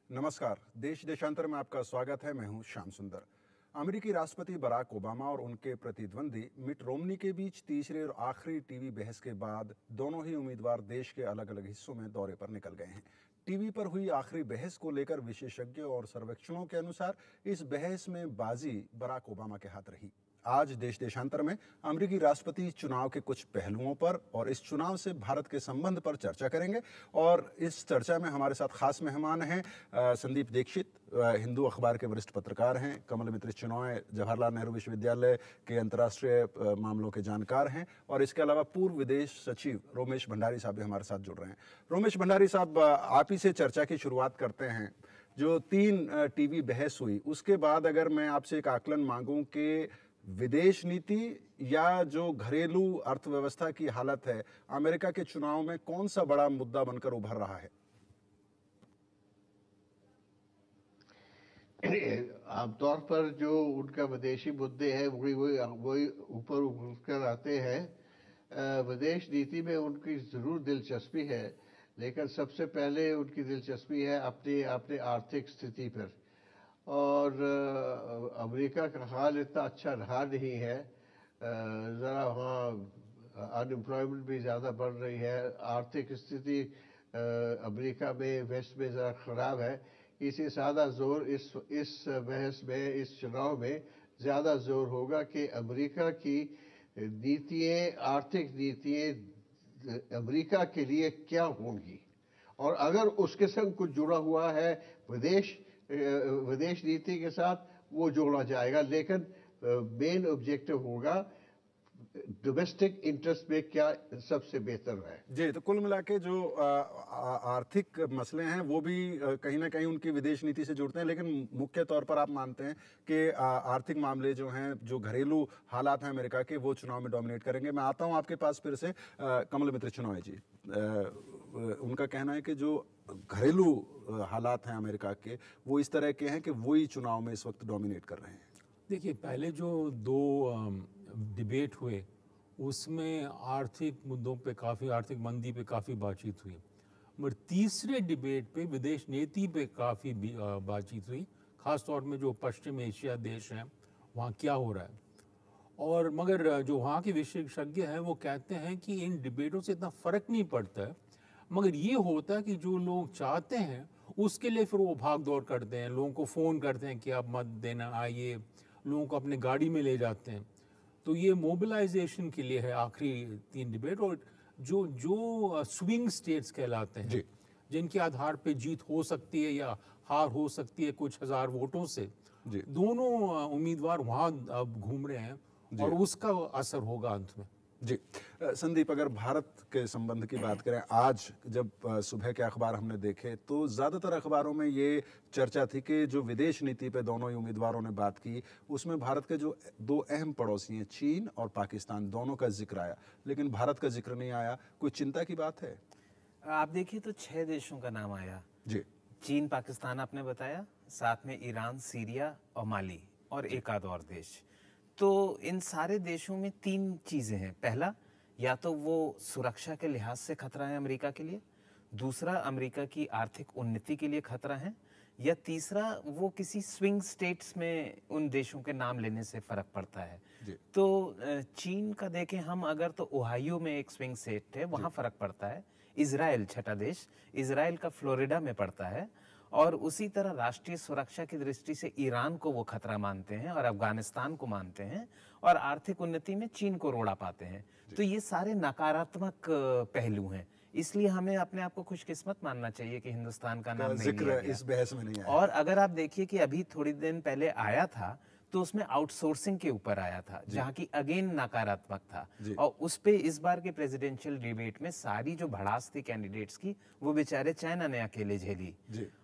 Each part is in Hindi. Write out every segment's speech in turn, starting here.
नमस्कार। देश देशांतर में आपका स्वागत है। मैं हूं श्याम सुंदर। अमेरिकी राष्ट्रपति बराक ओबामा और उनके प्रतिद्वंदी मिट रोमनी के बीच तीसरे और आखिरी टीवी बहस के बाद दोनों ही उम्मीदवार देश के अलग अलग हिस्सों में दौरे पर निकल गए हैं। टीवी पर हुई आखिरी बहस को लेकर विशेषज्ञों और सर्वेक्षणों के अनुसार इस बहस में बाजी बराक ओबामा के हाथ रही। आज देश देशांतर में अमेरिकी राष्ट्रपति चुनाव के कुछ पहलुओं पर और इस चुनाव से भारत के संबंध पर चर्चा करेंगे। और इस चर्चा में हमारे साथ खास मेहमान हैं संदीप दीक्षित, हिंदू अखबार के वरिष्ठ पत्रकार हैं, कमल मित्र चिनॉय जवाहरलाल नेहरू विश्वविद्यालय के अंतर्राष्ट्रीय मामलों के जानकार हैं, और इसके अलावा पूर्व विदेश सचिव रोमेश भंडारी साहब भी हमारे साथ जुड़ रहे हैं। रोमेश भंडारी साहब, आप ही से चर्चा की शुरुआत करते हैं। जो 3 टीवी बहस हुई उसके बाद अगर मैं आपसे एक आकलन मांगूं कि विदेश नीति या जो घरेलू अर्थव्यवस्था की हालत है, अमेरिका के चुनाव में कौन सा बड़ा मुद्दा बनकर उभर रहा है? आमतौर पर जो उनका विदेशी मुद्दे हैं वही ऊपर उभर आते हैं। विदेश नीति में उनकी जरूर दिलचस्पी है, लेकिन सबसे पहले उनकी दिलचस्पी है अपने आर्थिक स्थिति पर। और अमेरिका का हाल इतना अच्छा रहा नहीं है। ज़रा वहाँ अनएम्प्लॉयमेंट भी ज़्यादा बढ़ रही है, आर्थिक स्थिति अमेरिका में वेस्ट में ज़रा ख़राब है। इसे ज़्यादा जोर इस बहस में, इस चुनाव में ज़्यादा जोर होगा कि अमेरिका की नीतियाँ, आर्थिक नीतियाँ अमेरिका के लिए क्या होंगी, और अगर उसके संग कुछ जुड़ा हुआ है विदेश नीति के साथ, वो जोड़ा जाएगा। लेकिन मेन ऑब्जेक्टिव होगा डोमेस्टिक इंटरेस्ट में क्या सबसे बेहतर है। जी, तो कुल मिला के जो आर्थिक मसले हैं वो भी कहीं ना कहीं उनकी विदेश नीति से जुड़ते हैं, लेकिन मुख्य तौर पर आप मानते हैं कि आर्थिक मामले जो हैं, जो घरेलू हालात हैं अमेरिका के, वो चुनाव में डोमिनेट करेंगे। मैं आता हूं आपके पास फिर से कमल मित्र चिनॉय जी। उनका कहना है कि जो घरेलू हालात हैं अमेरिका के, वो इस तरह के हैं कि वही चुनाव में इस वक्त डोमिनेट कर रहे हैं। देखिए, पहले जो 2 डिबेट हुए उसमें आर्थिक मुद्दों पे काफ़ी, आर्थिक मंदी पे काफ़ी बातचीत हुई, मगर तीसरे डिबेट पे विदेश नीति पे काफ़ी बातचीत हुई, ख़ास तौर में जो पश्चिम एशिया देश हैं वहाँ क्या हो रहा है। और मगर जो वहाँ के विशेषज्ञ हैं वो कहते हैं कि इन डिबेटों से इतना फ़र्क नहीं पड़ता है, मगर ये होता है कि जो लोग चाहते हैं उसके लिए फिर वो भाग दौड़ करते हैं, लोगों को फ़ोन करते हैं कि आप मत देना, आइए, लोगों को अपने गाड़ी में ले जाते हैं। तो ये मोबिलाइजेशन के लिए है आखिरी 3 डिबेट। और जो स्विंग स्टेट्स कहलाते हैं, जिनके आधार पे जीत हो सकती है या हार हो सकती है कुछ हज़ार वोटों से, दोनों उम्मीदवार वहाँ अब घूम रहे हैं और उसका असर होगा अंत में। जी संदीप, अगर भारत के संबंध की बात करें, आज जब सुबह के अखबार हमने देखे तो ज़्यादातर अखबारों में ये चर्चा थी कि जो विदेश नीति पे दोनों ही उम्मीदवारों ने बात की, उसमें भारत के जो 2 अहम पड़ोसी हैं, चीन और पाकिस्तान, दोनों का जिक्र आया, लेकिन भारत का जिक्र नहीं आया। कोई चिंता की बात है? आप देखिए तो 6 देशों का नाम आया जी। चीन, पाकिस्तान आपने बताया, साथ में ईरान, सीरिया और माली, और एक आध और देश। तो इन सारे देशों में 3 चीज़ें हैं। पहला, या तो वो सुरक्षा के लिहाज से खतरा है अमेरिका के लिए, दूसरा अमेरिका की आर्थिक उन्नति के लिए खतरा है, या तीसरा वो किसी स्विंग स्टेट्स में उन देशों के नाम लेने से फ़र्क पड़ता है। तो चीन का देखें हम अगर, तो ओहायो में एक स्विंग स्टेट है, वहाँ फ़र्क पड़ता है। इजराइल, छठा देश, इजराइल का फ्लोरिडा में पड़ता है। और उसी तरह राष्ट्रीय सुरक्षा की दृष्टि से ईरान को वो खतरा मानते हैं और अफगानिस्तान को मानते हैं, और आर्थिक उन्नति में चीन को रोड़ा पाते हैं। तो ये सारे नकारात्मक पहलू हैं, इसलिए हमें अपने आप को खुशकिस्मत मानना चाहिए कि हिंदुस्तान का नाम नहीं लिया गया। इस बहस में नहीं आया। और अगर आप देखिए कि अभी थोड़ी दिन पहले आया था तो उसमें आउटसोर्सिंग के ऊपर आया था, जहां की अगेन नकारात्मक था। और उस पे इस बार के प्रेसिडेंशियल डिबेट में सारी जो भड़ास थी कैंडिडेट्स की, वो बेचारे चाइना ने अकेले झेली।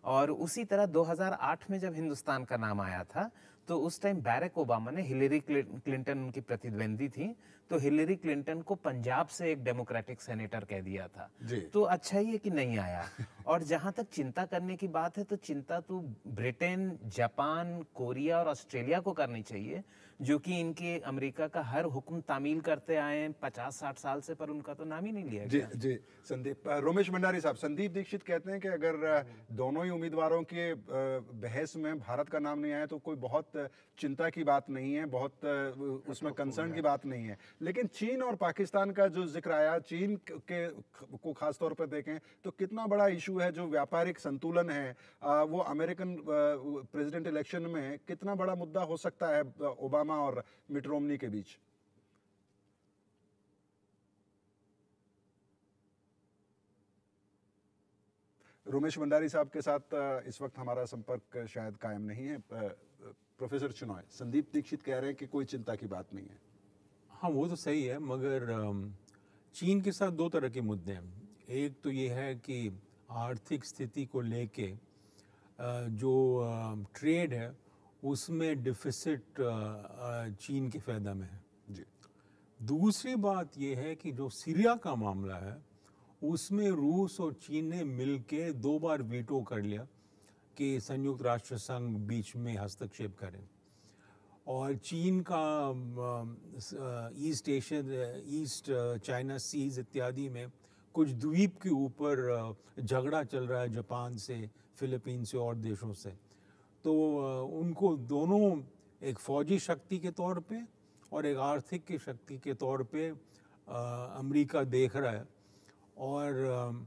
और उसी तरह 2008 में जब हिंदुस्तान का नाम आया था तो उस टाइम बैरक ओबामा ने, हिलेरी क्लिंटन उनकी प्रतिद्वंदी थी, तो हिलेरी क्लिंटन को पंजाब से एक डेमोक्रेटिक सेनेटर कह दिया था। तो अच्छा ही है कि नहीं आया। और जहां तक चिंता करने की बात है, तो चिंता तो ब्रिटेन, जापान, कोरिया और ऑस्ट्रेलिया को करनी चाहिए, जो कि इनके अमेरिका का हर हुक्म तामील करते आए हैं 50-60 साल से, पर उनका तो नाम ही नहीं लिया गया। जी संदीप, रोमेश भंडारी साहब, संदीप दीक्षित कहते हैं कि अगर दोनों ही उम्मीदवारों के बहस में भारत का नाम नहीं आया तो कोई बहुत चिंता की बात नहीं है, बहुत उसमें कंसर्न की बात नहीं है। लेकिन चीन और पाकिस्तान का जो जिक्र आया, चीन के को खास तौर पर देखें तो कितना बड़ा इशू है, जो व्यापारिक संतुलन है वो अमेरिकन प्रेसिडेंट इलेक्शन में कितना बड़ा मुद्दा हो सकता है ओबामा और मिट रोमनी के बीच। रोमेश भंडारी साहब के साथ इस वक्त हमारा संपर्क शायद कायम नहीं है। प्रोफेसर चिनॉय, संदीप दीक्षित कह रहे हैं कि कोई चिंता की बात नहीं है। हाँ, वो तो सही है, मगर चीन के साथ दो तरह के मुद्दे हैं। एक तो ये है कि आर्थिक स्थिति को लेके जो ट्रेड है उसमें डिफिसिट चीन के फायदा में है जी। दूसरी बात ये है कि जो सीरिया का मामला है उसमें रूस और चीन ने मिलके 2 बार वीटो कर लिया कि संयुक्त राष्ट्र संघ बीच में हस्तक्षेप करें। और चीन का ईस्ट चाइना सीज इत्यादि में कुछ द्वीप के ऊपर झगड़ा चल रहा है जापान से, फिलीपीन से और देशों से। तो उनको दोनों एक फौजी शक्ति के तौर पे और एक आर्थिक की शक्ति के तौर पे अमेरिका देख रहा है। और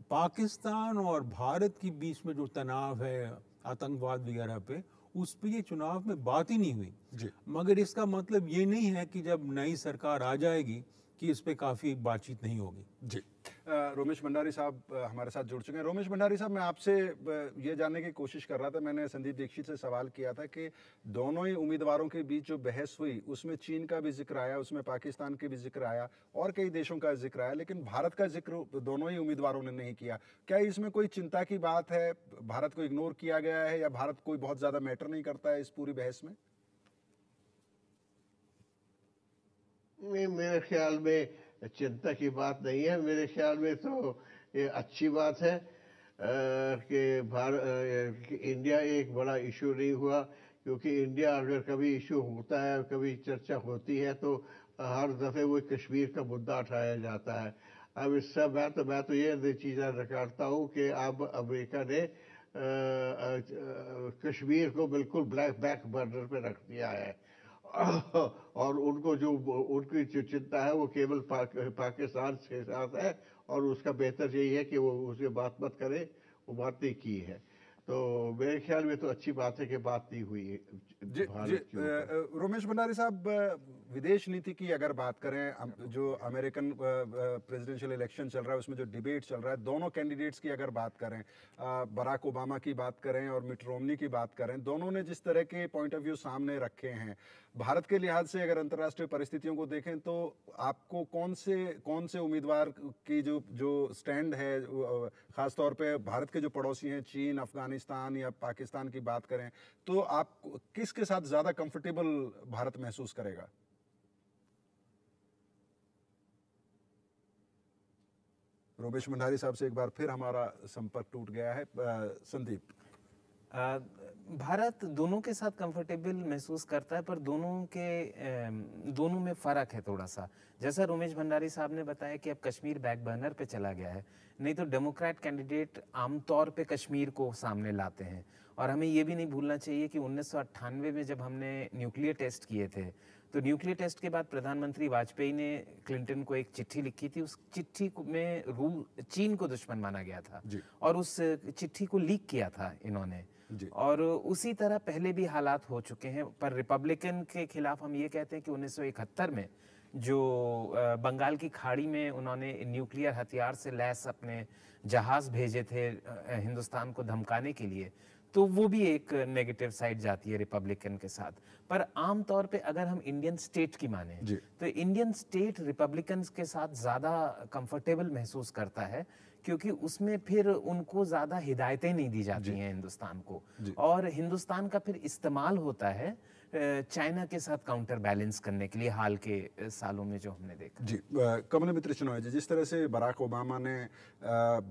पाकिस्तान और भारत के बीच में जो तनाव है आतंकवाद वगैरह पे, उस पर ये चुनाव में बात ही नहीं हुई जी। मगर इसका मतलब ये नहीं है कि जब नई सरकार आ जाएगी कि इस पे काफ़ी बातचीत नहीं होगी। जी। रोमेश भंडारी साहब हमारे साथ जुड़ चुके हैं। रोमेश भंडारी साहब, मैं आपसे ये जानने की कोशिश कर रहा था, मैंने संदीप दीक्षित से सवाल किया था कि दोनों ही उम्मीदवारों के बीच जो बहस हुई उसमें चीन का भी जिक्र आया, उसमें पाकिस्तान के भी जिक्र आया और कई देशों का जिक्र आया, लेकिन भारत का जिक्र दोनों ही उम्मीदवारों ने नहीं किया। क्या इसमें कोई चिंता की बात है? भारत को इग्नोर किया गया है या भारत कोई बहुत ज़्यादा मैटर नहीं करता है इस पूरी बहस में? नहीं, मेरे ख्याल में चिंता की बात नहीं है। मेरे ख्याल में तो ये अच्छी बात है कि इंडिया एक बड़ा इशू नहीं हुआ, क्योंकि इंडिया अगर कभी इशू होता है, कभी चर्चा होती है, तो हर दफ़े वो कश्मीर का मुद्दा उठाया जाता है। अब इससे मैं तो ये चीज़ें निकालता हूँ कि अब अमेरिका ने कश्मीर को बिल्कुल बैक बर्नर पे रख दिया है और उनकी जो चिंता है वो केवल पाकिस्तान के साथ है, और उसका बेहतर यही है कि वो उससे बात मत करे, वो बात नहीं की है। तो मेरे ख्याल में तो अच्छी बात है कि बात नहीं हुई है भारत की। रोमेश भंडारी साहब, विदेश नीति की अगर बात करें, जो अमेरिकन प्रेसिडेंशियल इलेक्शन चल रहा है उसमें जो डिबेट चल रहा है, दोनों कैंडिडेट्स की अगर बात करें, बराक ओबामा की बात करें और मिट रोमनी की बात करें, दोनों ने जिस तरह के पॉइंट ऑफ व्यू सामने रखे हैं, भारत के लिहाज से अगर अंतर्राष्ट्रीय परिस्थितियों को देखें तो आपको कौन से उम्मीदवार की जो स्टैंड है, खास तौर पे भारत के जो पड़ोसी हैं चीन, अफगानिस्तान या पाकिस्तान की बात करें, तो आप किसके साथ ज्यादा कंफर्टेबल भारत महसूस करेगा? रोमेश भंडारी साहब से एक बार फिर हमारा संपर्क टूट गया है। संदीप, भारत दोनों के साथ कंफर्टेबल महसूस करता है, पर दोनों में फ़र्क है थोड़ा सा। जैसा रोमेश भंडारी साहब ने बताया कि अब कश्मीर बैक बर्नर पे चला गया है, नहीं तो डेमोक्रेट कैंडिडेट आमतौर पे कश्मीर को सामने लाते हैं। और हमें ये भी नहीं भूलना चाहिए कि 1998 में जब हमने न्यूक्लियर टेस्ट किए थे, तो न्यूक्लियर टेस्ट के बाद प्रधानमंत्री वाजपेयी ने क्लिंटन को एक चिट्ठी लिखी थी। उस चिट्ठी में चीन को दुश्मन माना गया था और उस चिट्ठी को लीक किया था इन्होंने। और उसी तरह पहले भी हालात हो चुके हैं। पर रिपब्लिकन के खिलाफ हम ये कहते हैं कि 1971 में जो बंगाल की खाड़ी में उन्होंने न्यूक्लियर हथियार से लैस अपने जहाज भेजे थे हिंदुस्तान को धमकाने के लिए, तो वो भी एक नेगेटिव साइड जाती है रिपब्लिकन के साथ। पर आम तौर पे अगर हम इंडियन स्टेट की माने तो इंडियन स्टेट रिपब्लिकन के साथ ज़्यादा कंफर्टेबल महसूस करता है, क्योंकि उसमें फिर उनको ज़्यादा हिदायतें नहीं दी जाती हैं हिंदुस्तान को, और हिंदुस्तान का फिर इस्तेमाल होता है चाइना के साथ काउंटर बैलेंस करने के लिए हाल के सालों में जो हमने देखा। जी, कमल मित्र चिनॉय जी, जिस तरह से बराक ओबामा ने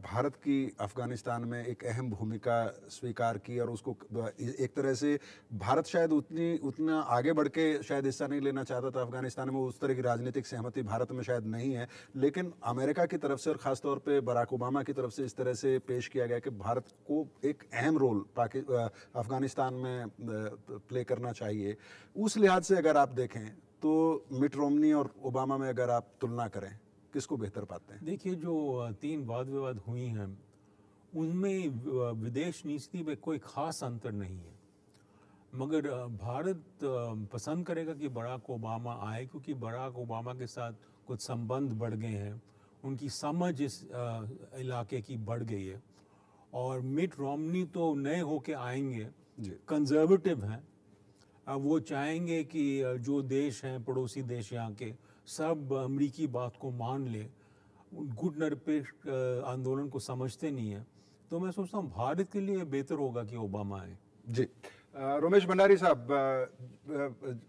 भारत की अफगानिस्तान में एक अहम भूमिका स्वीकार की और उसको एक तरह से भारत शायद उतना आगे बढ़ के शायद हिस्सा नहीं लेना चाहता था अफगानिस्तान में, उस तरह की राजनीतिक सहमति भारत में शायद नहीं है, लेकिन अमेरिका की तरफ से और ख़ासतौर पे बराक ओबामा की तरफ से इस तरह से पेश किया गया कि भारत को एक अहम रोल अफगानिस्तान में प्ले करना चाहिए। उस लिहाज से अगर आप देखें तो मिट रोमनी और ओबामा में अगर आप तुलना करें, किसको बेहतर पाते हैं? देखिए, जो 3 वाद विवाद हुई हैं उनमें विदेश नीति में कोई खास अंतर नहीं है, मगर भारत पसंद करेगा कि बराक ओबामा आए, क्योंकि बराक ओबामा के साथ कुछ संबंध बढ़ गए हैं, उनकी समझ इस इलाके की बढ़ गई है। और मिट रोमनी तो नए होके आएंगे, कंजर्वेटिव हैं, वो चाहेंगे कि जो देश हैं पड़ोसी देश यहाँ के सब अमरीकी बात को मान ले, गुटनिरपेक्ष आंदोलन को समझते नहीं है। तो मैं सोचता हूँ भारत के लिए बेहतर होगा कि ओबामा आए। जी, रोमेश भंडारी साहब,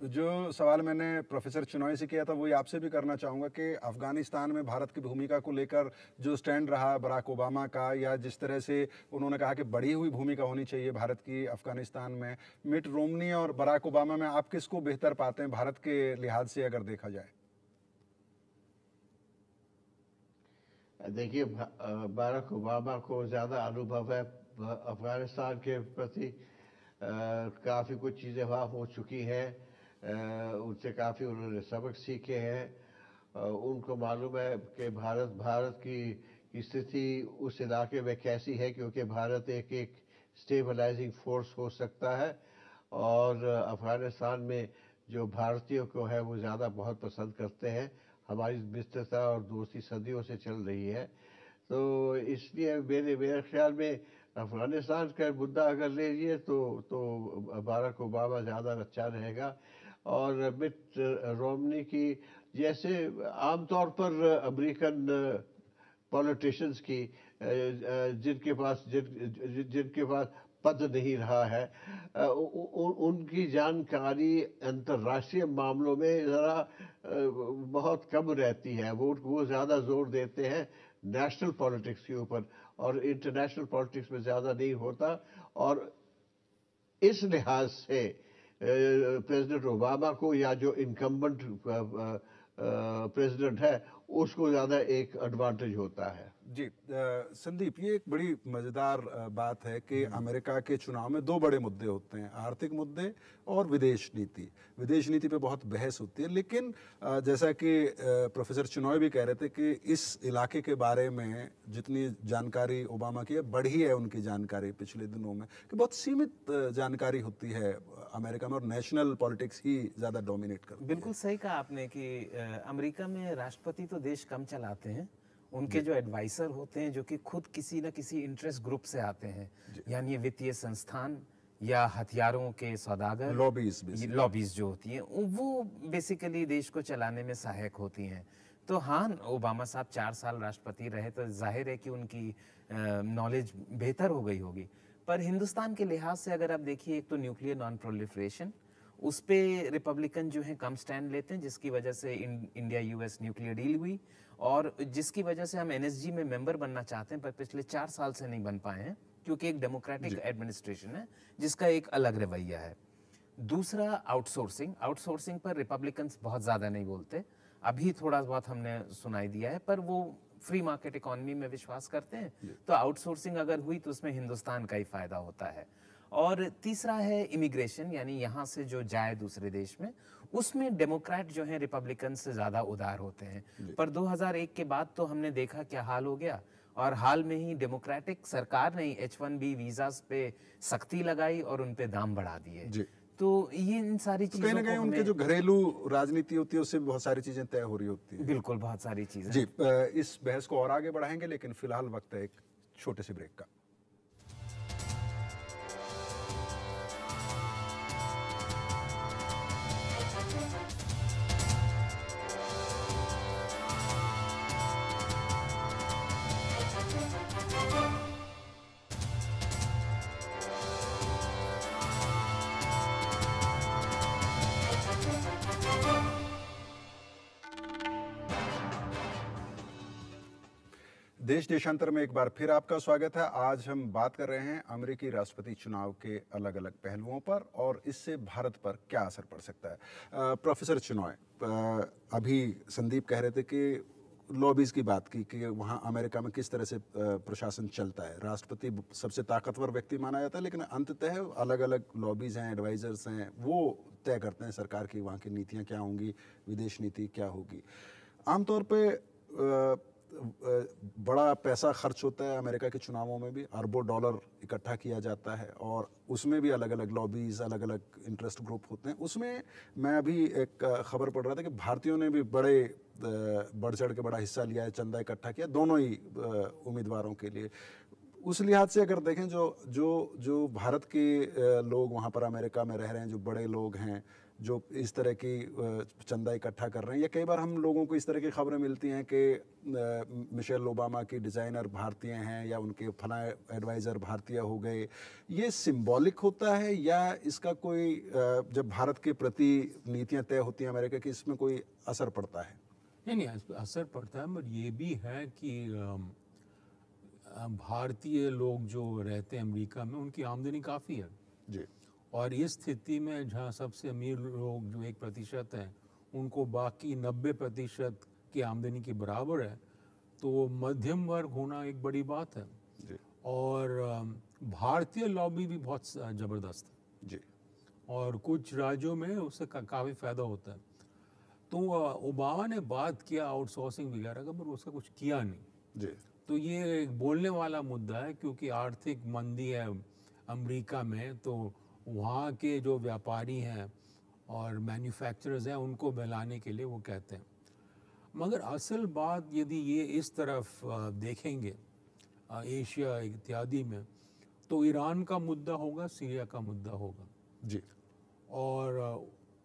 जो सवाल मैंने प्रोफेसर चिनॉय से किया था वही आपसे भी करना चाहूँगा कि अफगानिस्तान में भारत की भूमिका को लेकर जो स्टैंड रहा बराक ओबामा का, या जिस तरह से उन्होंने कहा कि बढ़ी हुई भूमिका होनी चाहिए भारत की अफगानिस्तान में, मिट रोमनी और बराक ओबामा में आप किसको बेहतर पाते हैं भारत के लिहाज से अगर देखा जाए? देखिए, बराक ओबामा को ज़्यादा अनुभव है अफगानिस्तान के प्रति, काफ़ी कुछ चीज़ें वहाँ हो चुकी हैं, उनसे काफ़ी उन्होंने सबक सीखे हैं। उनको मालूम है कि भारत की स्थिति उस इलाके में कैसी है, क्योंकि भारत एक स्टेबलाइजिंग फोर्स हो सकता है, और अफगानिस्तान में जो भारतीयों को है वो ज़्यादा बहुत पसंद करते हैं। हमारी मित्रता और दोस्ती सदियों से चल रही है, तो इसलिए मेरे ख्याल में अफगानिस्तान का मुद्दा अगर ले लिए तो बराक ओबामा ज़्यादा अच्छा रहेगा। और मिट रोमनी की जैसे आमतौर पर अमेरिकन पॉलिटिशियंस की जिनके पास पद नहीं रहा है, उनकी जानकारी अंतर्राष्ट्रीय मामलों में ज़रा बहुत कम रहती है। वो ज़्यादा जोर देते हैं नेशनल पॉलिटिक्स के ऊपर, और इंटरनेशनल पॉलिटिक्स में ज़्यादा नहीं होता। और इस लिहाज से प्रेसिडेंट ओबामा को, या जो इनकम्बेंट प्रेसिडेंट है, उसको ज़्यादा एक एडवांटेज होता है। जी, संदीप, ये एक बड़ी मज़ेदार बात है कि अमेरिका के चुनाव में 2 बड़े मुद्दे होते हैं, आर्थिक मुद्दे और विदेश नीति। विदेश नीति पे बहुत बहस होती है, लेकिन जैसा कि प्रोफेसर चिनॉय भी कह रहे थे कि इस इलाके के बारे में जितनी जानकारी ओबामा की है, बढ़ी है उनकी जानकारी पिछले दिनों में, कि बहुत सीमित जानकारी होती है अमेरिका में और नेशनल पॉलिटिक्स ही ज़्यादा डोमिनेट करती है। बिल्कुल सही कहा आपने कि अमेरिका में राष्ट्रपति तो देश कम चलाते हैं, उनके जो एडवाइसर होते हैं जो कि खुद किसी न किसी इंटरेस्ट ग्रुप से आते हैं, यानी वित्तीय संस्थान या हथियारों के सौदागर, लॉबीज जो होती हैं, वो बेसिकली देश को चलाने में सहायक होती हैं। तो हाँ, ओबामा साहब 4 साल राष्ट्रपति रहे, तो जाहिर है कि उनकी नॉलेज बेहतर हो गई होगी। पर हिंदुस्तान के लिहाज से अगर आप देखिए, एक तो न्यूक्लियर नॉन प्रोलिफरेशन, उस पे रिपब्लिकन जो है कम स्टैंड लेते हैं, जिसकी वजह से इंडिया यूएस न्यूक्लियर डील हुई, और जिसकी वजह से हम एनएसजी में मेंबर बनना चाहते हैं, पर पिछले 4 साल से नहीं बन पाए हैं, क्योंकि एक डेमोक्रेटिक एडमिनिस्ट्रेशन है जिसका एक अलग रवैया है। दूसरा, आउटसोर्सिंग पर रिपब्लिकन्स बहुत ज़्यादा नहीं बोलते, अभी थोड़ा बहुत हमने सुनाई दिया है, पर वो फ्री मार्केट इकोनॉमी में विश्वास करते हैं, तो आउटसोर्सिंग अगर हुई तो उसमें हिंदुस्तान का ही फायदा होता है। और तीसरा है इमिग्रेशन, यानी यहाँ से जो जाए दूसरे देश में, उसमें डेमोक्रेट जो है रिपब्लिकन से ज़्यादा उदार होते हैं। पर 2001 के बाद तो हमने देखा क्या हाल हो गया, और हाल में ही डेमोक्रेटिक सरकार ने H1B वीज़ास पे सख्ती लगाई और उन पे दाम बढ़ा दिए। तो ये इन सारी चीज़ों कहीं ना कहीं उनके जो घरेलू राजनीति होती है उससे बहुत सारी चीज़ें तय हो रही होती हैं। बिल्कुल, बहुत सारी चीज़ें। जी, इस बहस को और आगे बढ़ाएंगे, लेकिन फिलहाल वक्त है एक छोटे से ब्रेक का। देश देशांतर में एक बार फिर आपका स्वागत है। आज हम बात कर रहे हैं अमेरिकी राष्ट्रपति चुनाव के अलग अलग पहलुओं पर और इससे भारत पर क्या असर पड़ सकता है। प्रोफेसर चिनॉय, अभी संदीप कह रहे थे कि लॉबीज़ की बात की कि वहाँ अमेरिका में किस तरह से प्रशासन चलता है। राष्ट्रपति सबसे ताकतवर व्यक्ति माना जाता है, लेकिन अंततः अलग अलग लॉबीज़ हैं, एडवाइज़र्स हैं, वो तय करते हैं सरकार की वहाँ की नीतियाँ क्या होंगी, विदेश नीति क्या होगी। आमतौर पे बड़ा पैसा खर्च होता है अमेरिका के चुनावों में भी, अरबों डॉलर इकट्ठा किया जाता है और उसमें भी अलग अलग लॉबीज़, अलग अलग इंटरेस्ट ग्रुप होते हैं। उसमें मैं अभी एक खबर पढ़ रहा था कि भारतीयों ने भी बढ़ चढ़ के बड़ा हिस्सा लिया है, चंदा इकट्ठा किया दोनों ही उम्मीदवारों के लिए। उस लिहाज से अगर देखें जो भारत के लोग वहाँ पर अमेरिका में रह रहे हैं, जो बड़े लोग हैं, जो इस तरह की चंदा इकट्ठा कर रहे हैं, या कई बार हम लोगों को इस तरह की खबरें मिलती हैं कि मिशेल ओबामा की डिज़ाइनर भारतीय हैं या उनके फला एडवाइज़र भारतीय हो गए, ये सिंबॉलिक होता है या इसका कोई जब भारत के प्रति नीतियाँ तय होती हैं अमेरिका की, इसमें कोई असर पड़ता है? नहीं, असर पड़ता है, मगर ये भी है कि भारतीय लोग जो रहते हैं अमेरिका में, उनकी आमदनी काफ़ी है जी। और इस स्थिति में जहाँ सबसे अमीर लोग जो 1% हैं, उनको बाकी 90% की आमदनी के बराबर है, तो मध्यम वर्ग होना एक बड़ी बात है जी। और भारतीय लॉबी भी बहुत ज़बरदस्त है जी। और कुछ राज्यों में उससे काफ़ी फ़ायदा होता है। तो ओबामा ने बात किया आउटसोर्सिंग वगैरह का, पर उसका कुछ किया नहीं जी। तो ये एक बोलने वाला मुद्दा है, क्योंकि आर्थिक मंदी है अमेरिका में, तो वहाँ के जो व्यापारी हैं और मैन्युफैक्चरर्स हैं, उनको बहलाने के लिए वो कहते हैं। मगर असल बात यदि ये इस तरफ देखेंगे एशिया इत्यादि में, तो ईरान का मुद्दा होगा, सीरिया का मुद्दा होगा जी, और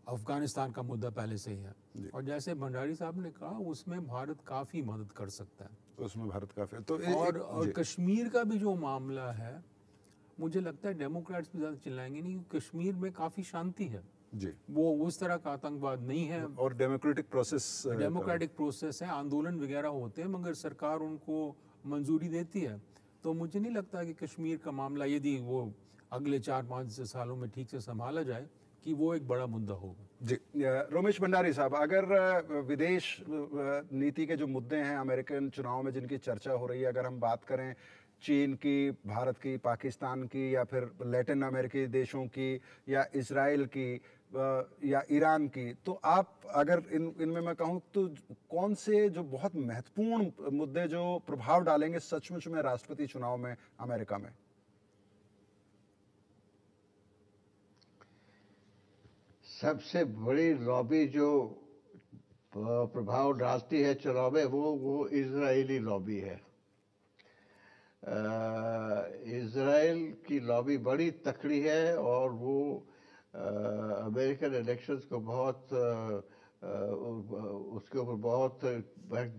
अफ़गानिस्तान का मुद्दा पहले से ही है। और जैसे भंडारी साहब ने कहा, उसमें भारत काफ़ी मदद कर सकता है, उसमें भारत काफ़ी तो और कश्मीर का भी जो मामला है, मुझे लगता है डेमोक्रेट्स भी ज़्यादा चिल्लाएंगे नहीं, क्योंकि कश्मीर में काफ़ी शांति है जी, वो उस तरह का आतंकवाद नहीं है और डेमोक्रेटिक प्रोसेस है, आंदोलन वगैरह होते हैं, मगर सरकार उनको मंजूरी देती है। तो मुझे नहीं लगता कि कश्मीर का मामला यदि वो अगले 4-5 सालों में ठीक से संभाला जाए कि वो एक बड़ा मुद्दा होगा। जी, रोमेश भंडारी साहब, अगर विदेश नीति के जो मुद्दे हैं अमेरिकन चुनाव में जिनकी चर्चा हो रही है, अगर हम बात करें चीन की, भारत की, पाकिस्तान की, या फिर लैटिन अमेरिकी देशों की, या इजराइल की, या ईरान की, तो आप अगर इनमें मैं कहूँ तो कौन से जो बहुत महत्वपूर्ण मुद्दे जो प्रभाव डालेंगे सचमुच में राष्ट्रपति चुनाव में अमेरिका में? सबसे बड़ी लॉबी जो प्रभाव डालती है चुनाव में, वो इजरायली लॉबी है। इजराइल की लॉबी बड़ी तकड़ी है और वो अमेरिकन इलेक्शंस को बहुत उसके ऊपर बहुत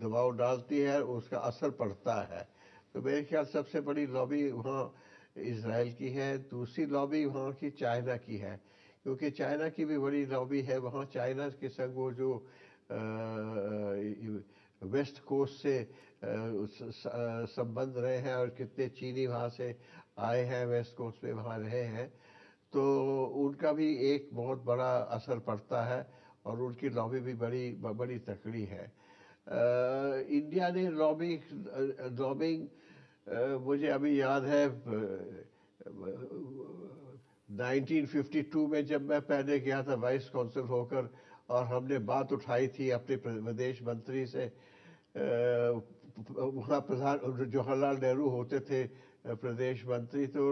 दबाव डालती है, उसका असर पड़ता है। तो मेरे ख्याल सबसे बड़ी लॉबी वहाँ इजराइल की है। दूसरी लॉबी वहाँ की चाइना की है, क्योंकि चाइना की भी बड़ी लॉबी है वहाँ। चाइना के संग वो जो वेस्ट कोस्ट से संबंध रहे हैं और कितने चीनी वहाँ से आए हैं, वेस्ट कोस्ट पे वहाँ रहे हैं, तो उनका भी एक बहुत बड़ा असर पड़ता है और उनकी लॉबी भी बड़ी तकड़ी है। इंडिया ने लॉबिंग मुझे अभी याद है 1952 में जब मैं पहले गया था वाइस कौंसिल होकर, और हमने बात उठाई थी अपने विदेश मंत्री से। वहाँ प्रधान जवाहरलाल नेहरू होते थे प्रदेश मंत्री, तो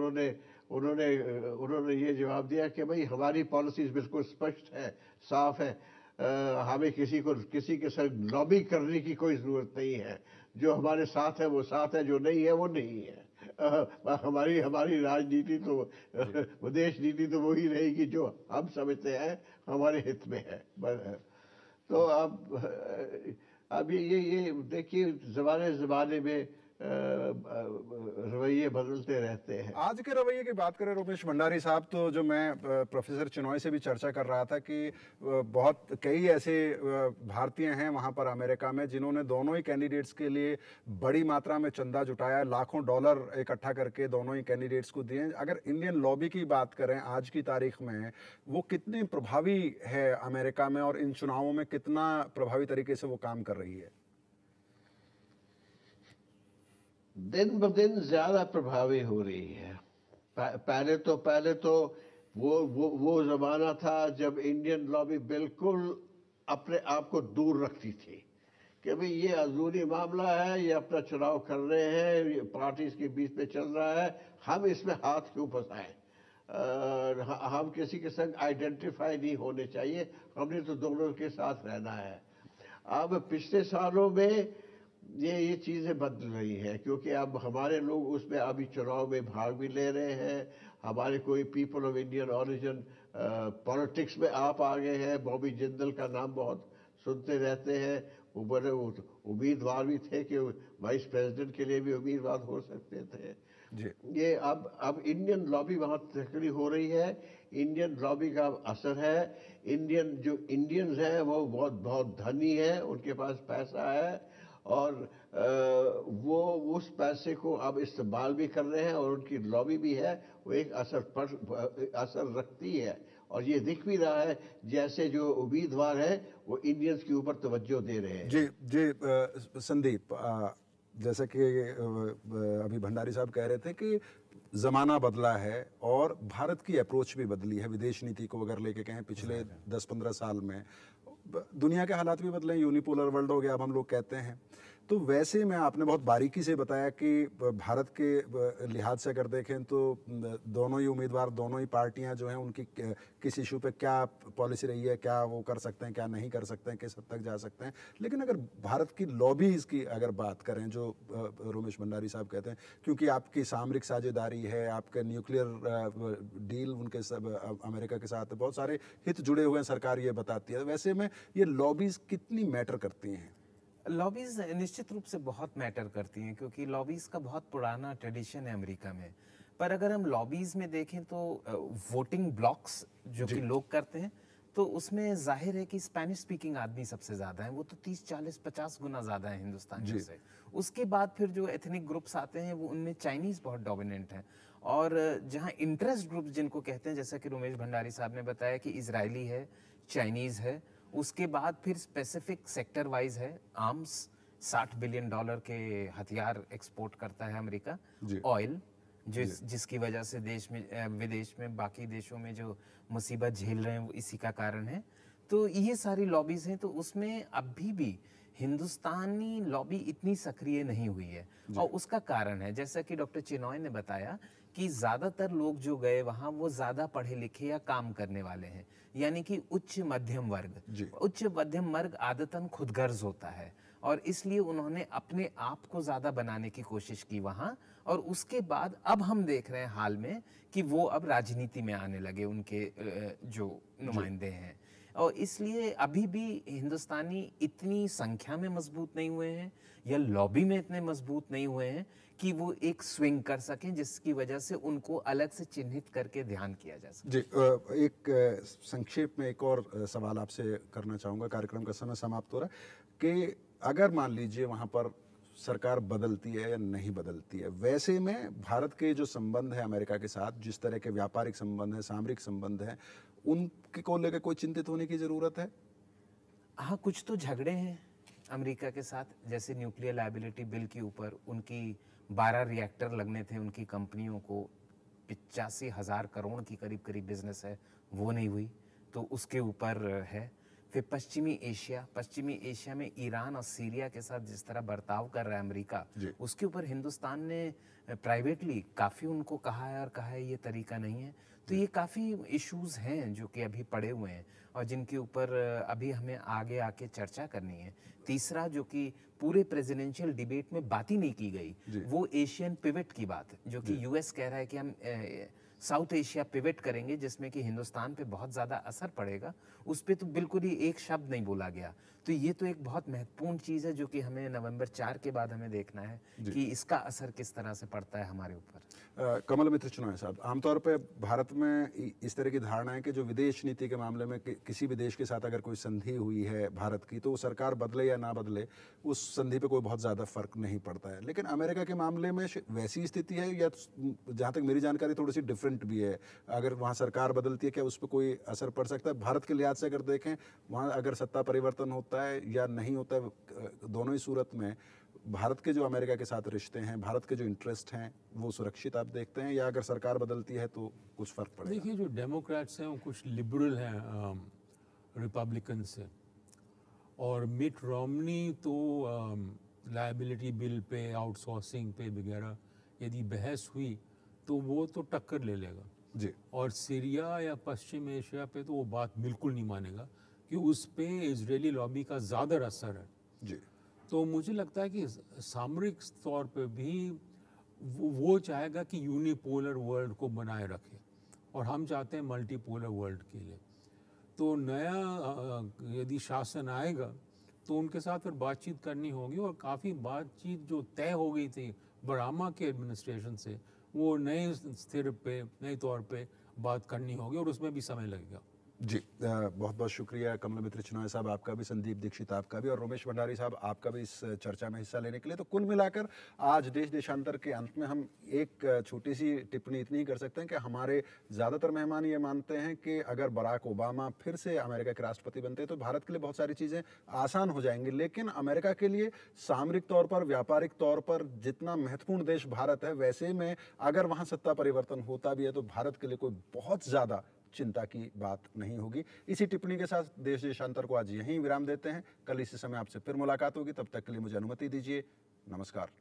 उन्होंने ये जवाब दिया कि भाई हमारी पॉलिसीज बिल्कुल स्पष्ट है, साफ है, हमें किसी के साथ लॉबी करने की कोई ज़रूरत नहीं है। जो हमारे साथ है वो साथ है, जो नहीं है वो नहीं है। हमारी राजनीति तो विदेश नीति तो वही रहेगी जो हम समझते हैं हमारे हित में है। तो अब ये देखिए ज़माने में रवैये बदलते रहते हैं। आज के रवैये की बात करें रमेश भंडारी साहब, तो जो मैं प्रोफेसर चिनॉय से भी चर्चा कर रहा था कि बहुत कई ऐसे भारतीय हैं वहाँ पर अमेरिका में जिन्होंने दोनों ही कैंडिडेट्स के लिए बड़ी मात्रा में चंदा जुटाया, लाखों डॉलर इकट्ठा करके दोनों ही कैंडिडेट्स को दिए। अगर इंडियन लॉबी की बात करें आज की तारीख में, वो कितनी प्रभावी है अमेरिका में और इन चुनावों में कितना प्रभावी तरीके से वो काम कर रही है? दिन ब दिन ज्यादा प्रभावी हो रही है। पहले तो वो जमाना था जब इंडियन लॉबी बिल्कुल अपने आप को दूर रखती थी कि भाई ये अजूरी मामला है, ये अपना चुनाव कर रहे हैं, पार्टीज के बीच में चल रहा है, हम इसमें हाथ क्यों फंसाएं, हम किसी के संग आइडेंटिफाई नहीं होने चाहिए, हमने तो दोनों के साथ रहना है। अब पिछले सालों में ये चीज़ें बदल रही हैं, क्योंकि अब हमारे लोग उसमें अभी चुनाव में भाग भी ले रहे हैं। हमारे कोई people of Indian origin politics में आप आ गए हैं। बॉबी जिंदल का नाम बहुत सुनते रहते हैं। वो बड़े उम्मीदवार भी थे कि वाइस प्रेसिडेंट के लिए भी उम्मीदवार हो सकते थे जी। ये अब इंडियन लॉबी वहाँ तकड़ी हो रही है। इंडियन लॉबी का असर है। जो इंडियंस हैं वो बहुत धनी है, उनके पास पैसा है और वो उस पैसे को अब इस्तेमाल भी कर रहे हैं और उनकी लॉबी भी है, वो एक असर रखती है। और ये दिख भी रहा है, जैसे जो उम्मीदवार है वो इंडियंस के ऊपर तवज्जो दे रहे हैं। जी संदीप, जैसे कि अभी भंडारी साहब कह रहे थे कि ज़माना बदला है और भारत की अप्रोच भी बदली है विदेश नीति को अगर लेके कहें पिछले 10-15 साल में। दुनिया के हालात भी बदले, यूनिपोलर वर्ल्ड हो गया अब हम लोग कहते हैं। तो वैसे में आपने बहुत बारीकी से बताया कि भारत के लिहाज से अगर देखें तो दोनों ही उम्मीदवार, दोनों ही पार्टियां जो हैं उनकी किस इशू पे क्या पॉलिसी रही है, क्या वो कर सकते हैं, क्या नहीं कर सकते हैं, किस हद तक जा सकते हैं। लेकिन अगर भारत की लॉबीज की अगर बात करें, जो रमेश भंडारी साहब कहते हैं, क्योंकि आपकी सामरिक साझेदारी है, आपके न्यूक्लियर डील उनके अमेरिका के साथ बहुत सारे हित जुड़े हुए हैं, सरकार ये बताती है। वैसे में ये लॉबीज कितनी मैटर करती हैं? लॉबीज निश्चित रूप से बहुत मैटर करती हैं, क्योंकि लॉबीज का बहुत पुराना ट्रेडिशन है अमेरिका में। पर अगर हम लॉबीज में देखें तो वोटिंग ब्लॉक्स जो कि लोग करते हैं, तो उसमें जाहिर है कि स्पेनिश स्पीकिंग आदमी सबसे ज़्यादा हैं। वो तो 30, 40, 50 गुना ज़्यादा है हिंदुस्तानियों से। उसके बाद फिर जो एथनिक ग्रुप्स आते हैं वो उनमें चाइनीज़ बहुत डोमिनेंट हैं। और जहाँ इंटरेस्ट ग्रुप्स जिनको कहते हैं, जैसा कि रमेश भंडारी साहब ने बताया कि इजरायली है, चाइनीज़ है, उसके बाद फिर स्पेसिफिक सेक्टर वाइज है। आर्म्स, $60 बिलियन के हथियार एक्सपोर्ट करता है अमेरिका। ऑयल, जिसकी वजह से देश में विदेश में बाकी देशों में जो मुसीबत झेल रहे हैं वो इसी का कारण है। तो ये सारी लॉबीज हैं। तो उसमें अभी भी हिंदुस्तानी लॉबी इतनी सक्रिय नहीं हुई है और उसका कारण है, जैसा कि डॉक्टर चिनॉय ने बताया, कि ज़्यादातर लोग जो गए वहाँ वो ज़्यादा पढ़े लिखे या काम करने वाले हैं, यानी कि उच्च मध्यम वर्ग। उच्च मध्यम वर्ग आदतन खुदगर्ज होता है और इसलिए उन्होंने अपने आप को ज़्यादा बनाने की कोशिश की वहाँ। और उसके बाद अब हम देख रहे हैं हाल में कि वो अब राजनीति में आने लगे, उनके जो नुमाइंदे हैं। और इसलिए अभी भी हिंदुस्तानी इतनी संख्या में मजबूत नहीं हुए हैं या लॉबी में इतने मजबूत नहीं हुए हैं कि वो एक स्विंग कर सकें, जिसकी वजह से उनको अलग से चिन्हित करके ध्यान किया जा सके। जी, एक संक्षेप में एक और सवाल आपसे करना चाहूँगा, कार्यक्रम का समय समाप्त हो रहा है, कि अगर मान लीजिए वहाँ पर सरकार बदलती है या नहीं बदलती है, वैसे में भारत के जो संबंध है अमेरिका के साथ, जिस तरह के व्यापारिक संबंध है, सामरिक संबंध है, उनके को लेकर कोई चिंतित होने की ज़रूरत है? हाँ, कुछ तो झगड़े हैं अमेरिका के साथ, जैसे न्यूक्लियर लायबिलिटी बिल के ऊपर उनकी 12 रिएक्टर लगने थे उनकी कंपनियों को, 85,000 करोड़ की करीब बिजनेस है, वो नहीं हुई, तो उसके ऊपर है। फिर पश्चिमी एशिया में ईरान और सीरिया के साथ जिस तरह बर्ताव कर रहा है अमेरिका, उसके ऊपर हिंदुस्तान ने प्राइवेटली काफ़ी उनको कहा है और कहा है ये तरीका नहीं है। तो ये काफ़ी इश्यूज हैं जो कि अभी पड़े हुए हैं और जिनके ऊपर अभी हमें आगे आके चर्चा करनी है। तीसरा, जो कि पूरे प्रेसिडेंशियल डिबेट में बात ही नहीं की गई, वो एशियन पिवट की बात, जो कि यूएस कह रहा है कि हम साउथ एशिया पिवट करेंगे जिसमें कि हिंदुस्तान पे बहुत ज़्यादा असर पड़ेगा, उस पर तो बिल्कुल ही एक शब्द नहीं बोला गया। तो ये तो एक बहुत महत्वपूर्ण चीज़ है जो कि हमें नवंबर 4 के बाद हमें देखना है कि इसका असर किस तरह से पड़ता है हमारे ऊपर। कमल मित्र चिनॉय साहब, आमतौर पे भारत में इस तरह की धारणा है कि जो विदेश नीति के मामले में किसी भी देश के साथ अगर कोई संधि हुई है भारत की, तो वो सरकार बदले या ना बदले उस संधि पे कोई बहुत ज़्यादा फर्क नहीं पड़ता है। लेकिन अमेरिका के मामले में वैसी स्थिति है या जहाँ तक मेरी जानकारी थोड़ी सी डिफरेंट भी है? अगर वहाँ सरकार बदलती है क्या उस पर कोई असर पड़ सकता है? भारत के लिहाज से अगर देखें, वहाँ अगर सत्ता परिवर्तन होता है या नहीं होता है, दोनों ही सूरत में भारत के जो अमेरिका के साथ रिश्ते हैं, भारत के जो इंटरेस्ट हैं, वो सुरक्षित आप देखते हैं, या अगर सरकार बदलती है तो कुछ फर्क पड़ेगा? देखिए, जो डेमोक्रेट्स हैं वो कुछ लिबरल हैं रिपब्लिकन से, और मिट रोमनी तो लायबिलिटी बिल पे, आउटसोर्सिंग पे वगैरह यदि बहस हुई तो वो तो टक्कर ले लेगा जी। और सीरिया या पश्चिम एशिया पे तो वो बात बिल्कुल नहीं मानेगा कि उस पे इजरायली लॉबी का ज़्यादा असर है जी। तो मुझे लगता है कि सामरिक तौर पे भी वो चाहेगा कि यूनिपोलर वर्ल्ड को बनाए रखे, और हम चाहते हैं मल्टीपोलर वर्ल्ड के लिए। तो नया यदि शासन आएगा तो उनके साथ फिर बातचीत करनी होगी, और काफ़ी बातचीत जो तय हो गई थी बरामा के एडमिनिस्ट्रेशन से, वो नए स्थिर पे, नए तौर पे बात करनी होगी, और उसमें भी समय लगेगा। जी, बहुत बहुत शुक्रिया कमल मित्र चिनॉय साहब आपका भी, संदीप दीक्षित आपका भी, और रोमेश भंडारी साहब आपका भी इस चर्चा में हिस्सा लेने के लिए। तो कुल मिलाकर आज देश देशांतर के अंत में हम एक छोटी सी टिप्पणी इतनी ही कर सकते हैं कि हमारे ज़्यादातर मेहमान ये मानते हैं कि अगर बराक ओबामा फिर से अमेरिका के राष्ट्रपति बनते हैं तो भारत के लिए बहुत सारी चीज़ें आसान हो जाएंगी। लेकिन अमेरिका के लिए सामरिक तौर पर, व्यापारिक तौर पर जितना महत्वपूर्ण देश भारत है, वैसे में अगर वहाँ सत्ता परिवर्तन होता भी है तो भारत के लिए कोई बहुत ज़्यादा चिंता की बात नहीं होगी। इसी टिप्पणी के साथ देश देशांतर को आज यहीं विराम देते हैं। कल इसी समय आपसे फिर मुलाकात होगी, तब तक के लिए मुझे अनुमति दीजिए। नमस्कार।